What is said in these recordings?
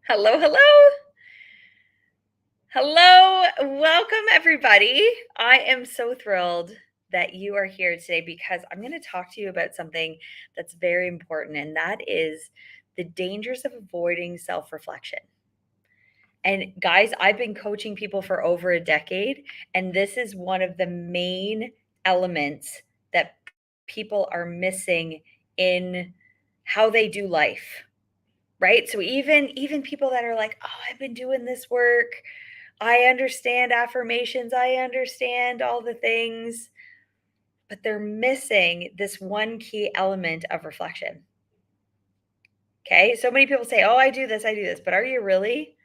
Hello, hello. Hello. Welcome, everybody. I am so thrilled that you are here today because I'm going to talk to you about something that's very important, and that is the dangers of avoiding self reflection. And guys, I've been coaching people for over a decade, and this is one of the main elements that people are missing in how they do life. Right? So even people that are like, "Oh, I've been doing this work. I understand affirmations. I understand all the things," but they're missing this one key element of reflection. Okay? So many people say, "Oh, I do this," but are you really?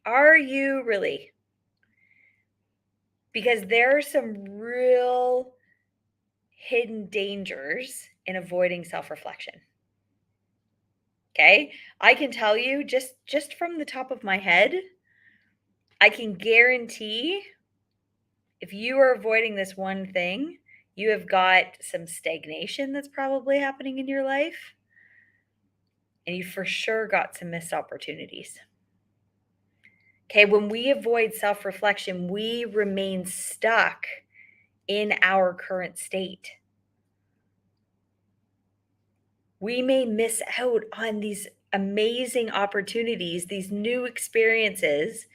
Are you really? Because there are some real hidden dangers in avoiding self-reflection. Okay? I can tell you just from the top of my head, I can guarantee if you are avoiding this one thing, you have got some stagnation that's probably happening in your life, and you for sure got some missed opportunities. Okay, when we avoid self reflection, we remain stuck in our current state. We may miss out on these amazing opportunities, these new experiences,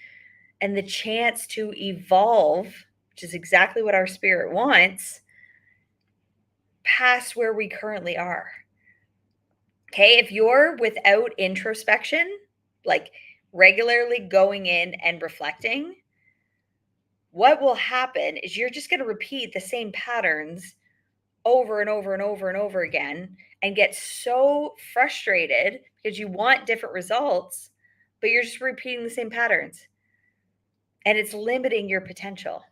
and the chance to evolve, which is exactly what our spirit wants, past where we currently are. Okay, if you're without introspection, like regularly going in and reflecting, what will happen is you're just going to repeat the same patterns over and over and over and over again and get so frustrated because you want different results, but you're just repeating the same patterns and it's limiting your potential.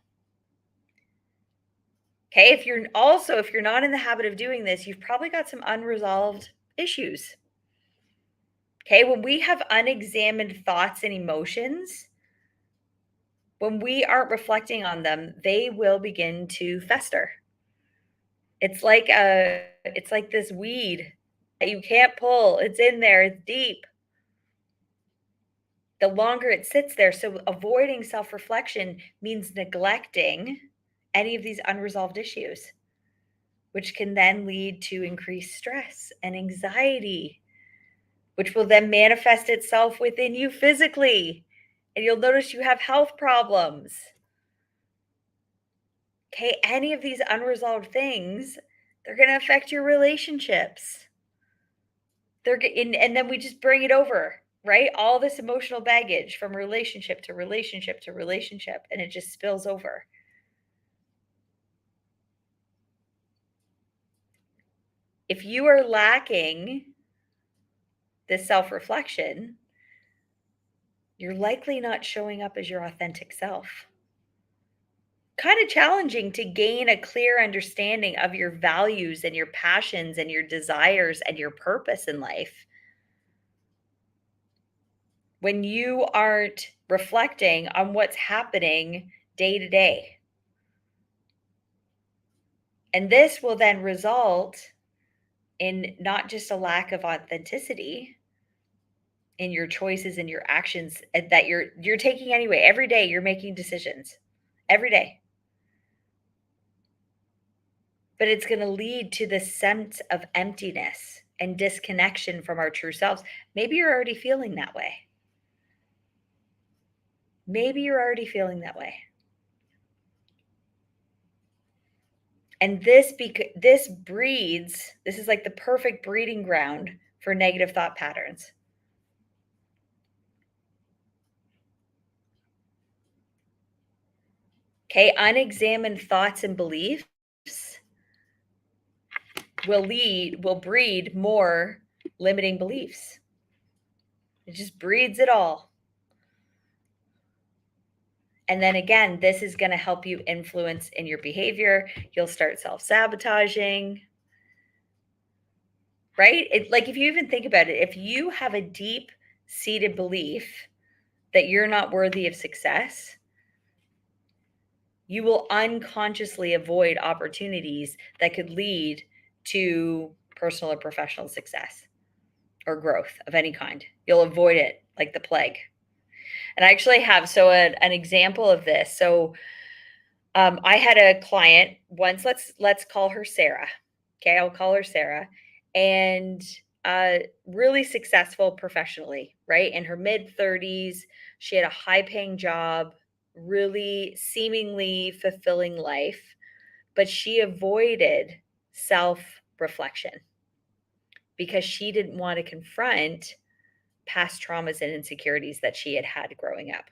Okay, if you're not in the habit of doing this, you've probably got some unresolved issues. Okay, when we have unexamined thoughts and emotions, when we aren't reflecting on them, they will begin to fester. It's like this weed that you can't pull. It's in there, it's deep. The longer it sits there, so avoiding self-reflection means neglecting any of these unresolved issues, which can then lead to increased stress and anxiety, which will then manifest itself within you physically. And you'll notice you have health problems. Okay, any of these unresolved things, they're going to affect your relationships. And then we just bring it over, right? All this emotional baggage from relationship to relationship to relationship, and it just spills over. If you are lacking this self reflection, you're likely not showing up as your authentic self. Kind of challenging to gain a clear understanding of your values and your passions and your desires and your purpose in life when you aren't reflecting on what's happening day to day. And this will then result in not just a lack of authenticity in your choices and your actions that you're taking anyway. Every day you're making decisions. Every day. But it's going to lead to this sense of emptiness and disconnection from our true selves. Maybe you're already feeling that way. Maybe you're already feeling that way. And this is like the perfect breeding ground for negative thought patterns. Okay, unexamined thoughts and beliefs will breed more limiting beliefs. It just breeds it all. And then again, this is going to help you influence in your behavior. You'll start self-sabotaging. Right? Like if you even think about it, if you have a deep seated belief that you're not worthy of success, you will unconsciously avoid opportunities that could lead to personal or professional success or growth of any kind. You'll avoid it like the plague. And I actually have an example of this. So I had a client once. Let's call her Sarah. Okay, I'll call her Sarah, and really successful professionally. Right in her mid 30s, she had a high-paying job, really seemingly fulfilling life, but she avoided self-reflection because she didn't want to confront past traumas and insecurities that she had had growing up.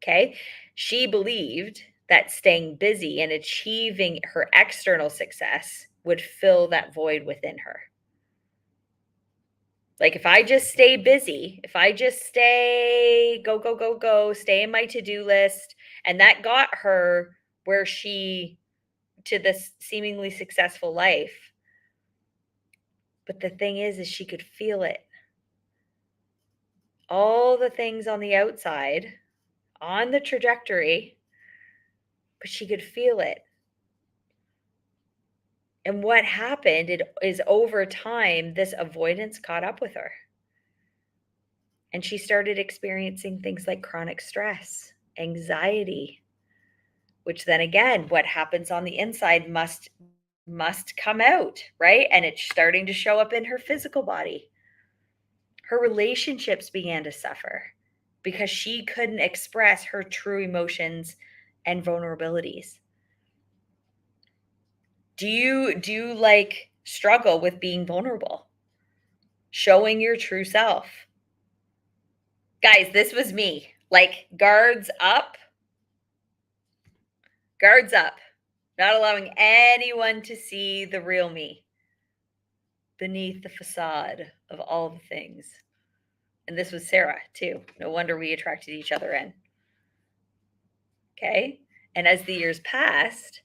Okay. She believed that staying busy and achieving her external success would fill that void within her. Like, if I just stay busy, if I just stay go, go, go, go, stay in my to do list, and that got her where to this seemingly successful life. But the thing is she could feel it. All the things on the outside, on the trajectory, but she could feel it. And what happened is over time, this avoidance caught up with her. And she started experiencing things like chronic stress, anxiety, which then again, what happens on the inside must come out, right? And it's starting to show up in her physical body. Her relationships began to suffer because she couldn't express her true emotions and vulnerabilities. Do you like struggle with being vulnerable? Showing your true self? Guys, this was me. Like, guards up, guards up. Not allowing anyone to see the real me beneath the facade of all the things. And this was Sarah too. No wonder we attracted each other in. Okay? And as the years passed,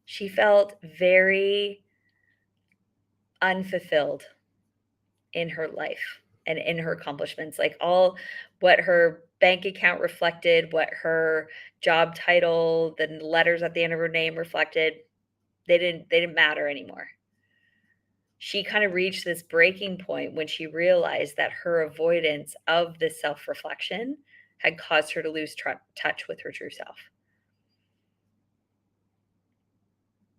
she felt very unfulfilled in her life and in her accomplishments. Like, all what her bank account reflected, what her job title, the letters at the end of her name reflected, they didn't matter anymore. She kind of reached this breaking point when she realized that her avoidance of this self-reflection had caused her to lose touch with her true self.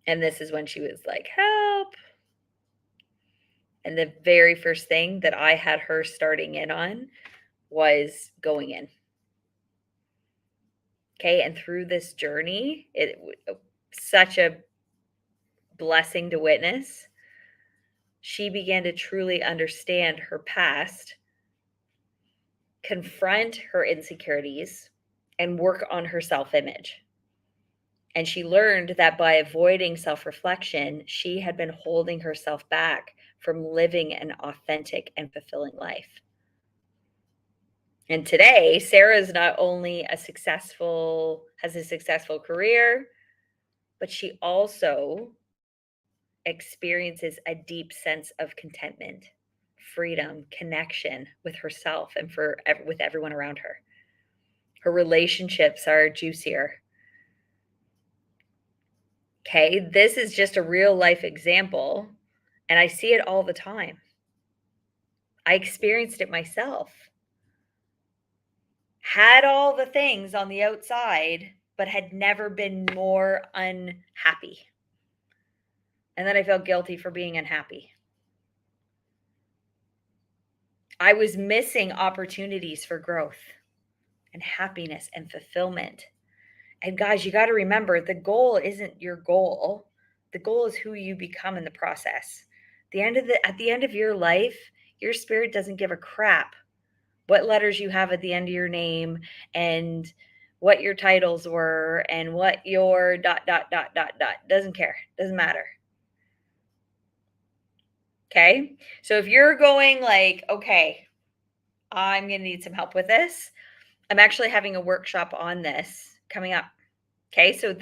And this is when she was like, help. And the very first thing that I had her starting in on was going in. Okay. And through this journey, it such a blessing to witness. She began to truly understand her past, confront her insecurities, and work on her self-image. And she learned that by avoiding self-reflection, she had been holding herself back from living an authentic and fulfilling life. And today, Sarah is not only has a successful career, but she also experiences a deep sense of contentment, freedom, connection with herself and with everyone around her. Her relationships are juicier. Okay, this is just a real life example, and I see it all the time. I experienced it myself. Had all the things on the outside, but had never been more unhappy. And then I felt guilty for being unhappy. I was missing opportunities for growth and happiness and fulfillment. And guys, you got to remember, the goal isn't your goal. The goal is who you become in the process. At the end of your life, your spirit doesn't give a crap what letters you have at the end of your name and what your titles were and what your dot dot dot dot dot. Doesn't care. Doesn't matter. Okay? So if you're going like, okay, I'm going to need some help with this, I'm actually having a workshop on this coming up. Okay? So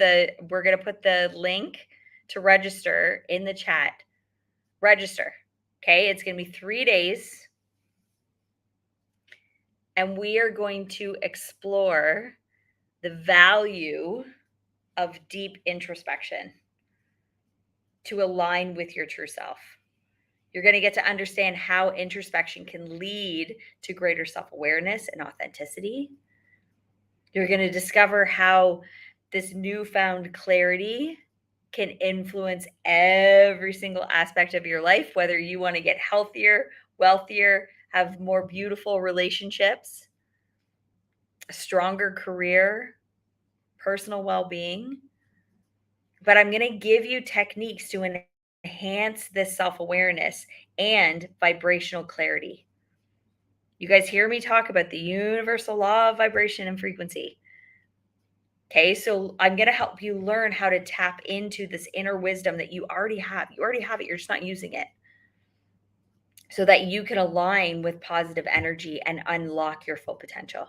we're going to put the link to register in the chat. Register. Okay? It's going to be 3 days. And we are going to explore the value of deep introspection to align with your true self. You're going to get to understand how introspection can lead to greater self-awareness and authenticity. You're going to discover how this newfound clarity can influence every single aspect of your life, whether you want to get healthier, wealthier, have more beautiful relationships, a stronger career, personal well-being. But I'm going to give you techniques to enhance this self-awareness and vibrational clarity. You guys hear me talk about the universal law of vibration and frequency. Okay, so I'm going to help you learn how to tap into this inner wisdom that you already have. You already have it, you're just not using it. So that you can align with positive energy and unlock your full potential.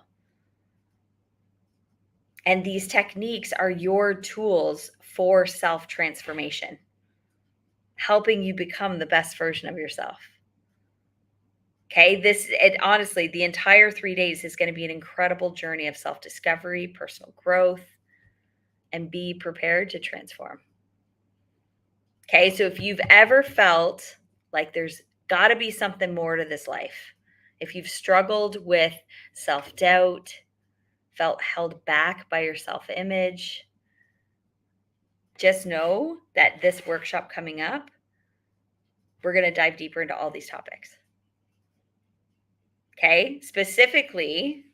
And these techniques are your tools for self-transformation, helping you become the best version of yourself. Okay, honestly, the entire 3 days is going to be an incredible journey of self-discovery, personal growth, and be prepared to transform. Okay, so if you've ever felt like there's got to be something more to this life, if you've struggled with self-doubt, felt held back by your self-image, just know that this workshop coming up, we're going to dive deeper into all these topics. Okay, specifically,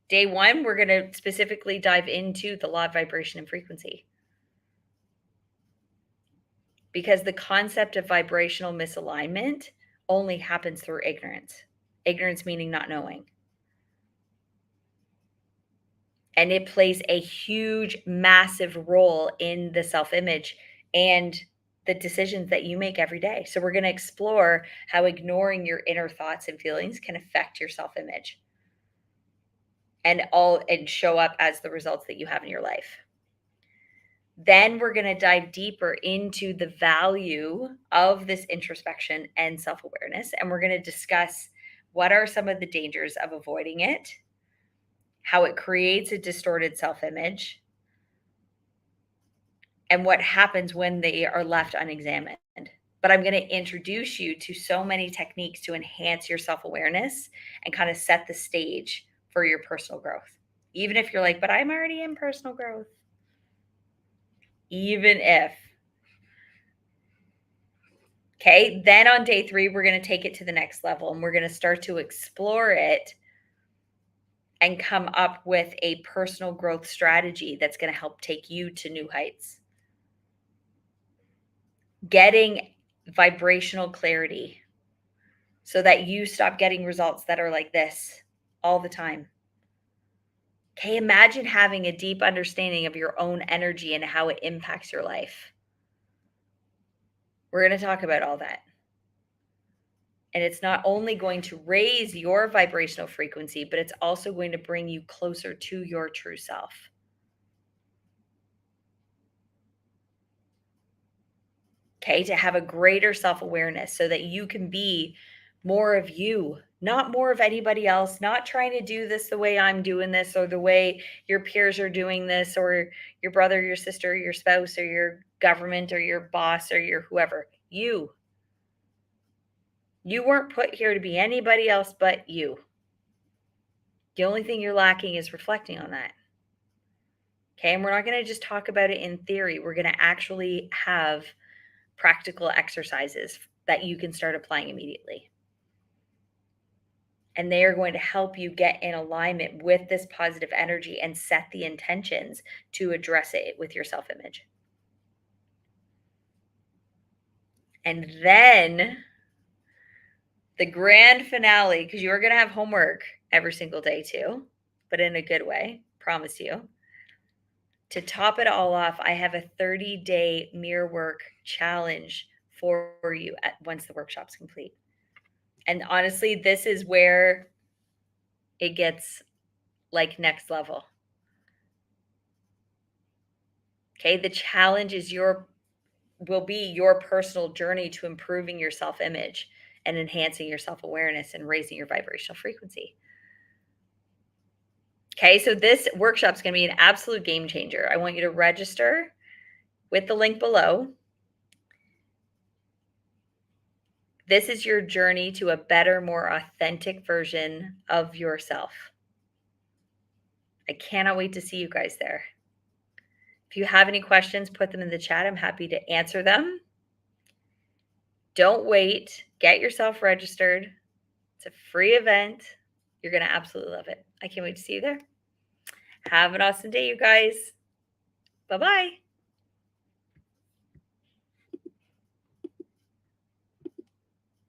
day one, we're going to specifically dive into the law of vibration and frequency. Because the concept of vibrational misalignment only happens through ignorance. Ignorance meaning not knowing. And it plays a huge, massive role in the self-image and the decisions that you make every day. So we're going to explore how ignoring your inner thoughts and feelings can affect your self-image and show up as the results that you have in your life. Then we're going to dive deeper into the value of this introspection and self-awareness. And we're going to discuss what are some of the dangers of avoiding it, how it creates a distorted self-image, and what happens when they are left unexamined. But I'm going to introduce you to so many techniques to enhance your self-awareness and kind of set the stage for your personal growth. Even if you're like, but I'm already in personal growth. Even if. Okay, then on day 3, we're going to take it to the next level and we're going to start to explore it and come up with a personal growth strategy that's going to help take you to new heights. Getting vibrational clarity so that you stop getting results that are like this all the time. Okay, imagine having a deep understanding of your own energy and how it impacts your life. We're going to talk about all that. And it's not only going to raise your vibrational frequency, but it's also going to bring you closer to your true self. Okay, to have a greater self-awareness so that you can be more of you, not more of anybody else, not trying to do this the way I'm doing this or the way your peers are doing this or your brother, your sister, your spouse, or your government or your boss or your whoever. You weren't put here to be anybody else but you. The only thing you're lacking is reflecting on that. Okay, and we're not going to just talk about it in theory. We're going to actually have practical exercises that you can start applying immediately. And they are going to help you get in alignment with this positive energy and set the intentions to address it with your self-image. And then the grand finale, because you are going to have homework every single day too, but in a good way, promise you. To top it all off, I have a 30-day mirror work challenge for you once the workshop's complete. And honestly, this is where it gets like next level. Okay, the challenge will be your personal journey to improving your self-image and enhancing your self-awareness and raising your vibrational frequency. Okay, so this workshop is going to be an absolute game changer. I want you to register with the link below. This is your journey to a better, more authentic version of yourself. I cannot wait to see you guys there. If you have any questions, put them in the chat. I'm happy to answer them. Don't wait. Get yourself registered. It's a free event. You're going to absolutely love it. I can't wait to see you there. Have an awesome day, you guys. Bye-bye.